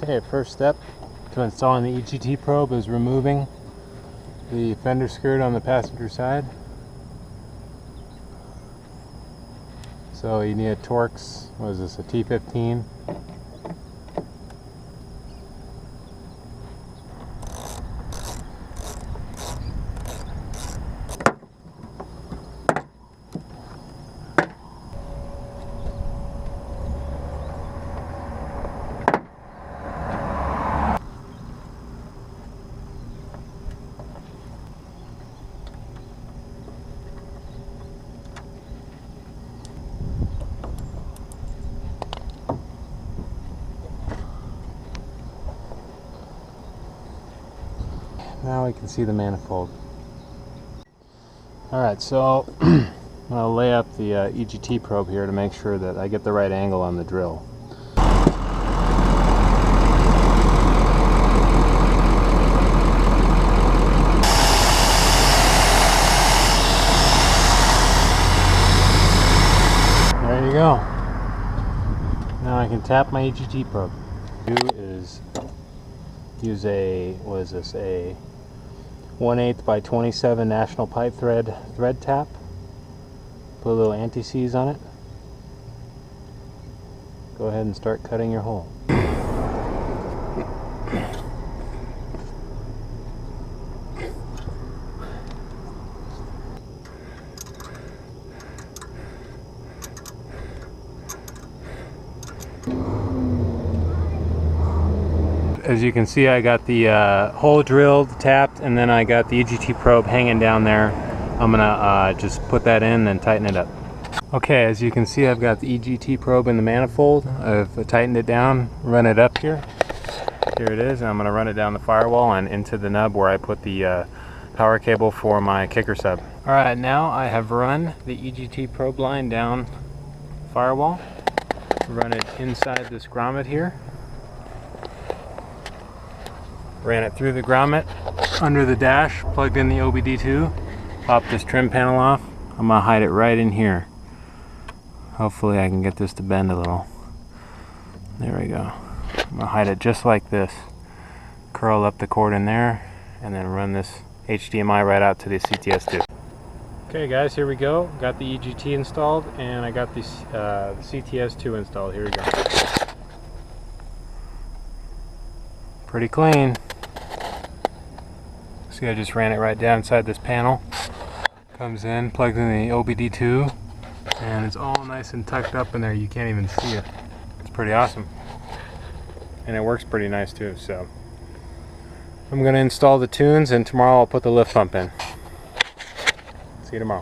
Okay, first step to installing the EGT probe is removing the fender skirt on the passenger side. So you need a Torx, what is this, a T15? Now we can see the manifold. Alright, so I'll lay up the EGT probe here to make sure that I get the right angle on the drill. There you go. Now I can tap my EGT probe. Do is use a, what is this, a 1/8 by 27 national pipe thread tap. Put a little anti-seize on it. Go ahead and start cutting your hole. As you can see, I got the hole drilled, tapped, and then I got the EGT probe hanging down there. I'm gonna just put that in and tighten it up. Okay, as you can see, I've got the EGT probe in the manifold. I've tightened it down, run it up here. Here it is, and I'm gonna run it down the firewall and into the nub where I put the power cable for my kicker sub. All right, now I have run the EGT probe line down firewall. Run it inside this grommet here. Ran it through the grommet, under the dash, plugged in the OBD2, popped this trim panel off. I'm gonna hide it right in here. Hopefully I can get this to bend a little. There we go. I'm gonna hide it just like this. Curl up the cord in there, and then run this HDMI right out to the CTS2. Okay guys, here we go. Got the EGT installed, and I got the CTS2 installed. Here we go. Pretty clean. See, I just ran it right down inside this panel. Comes in, plugs in the OBD2, and it's all nice and tucked up in there. You can't even see it. It's pretty awesome. And it works pretty nice too, so. I'm gonna install the tunes, and tomorrow I'll put the lift pump in. See you tomorrow.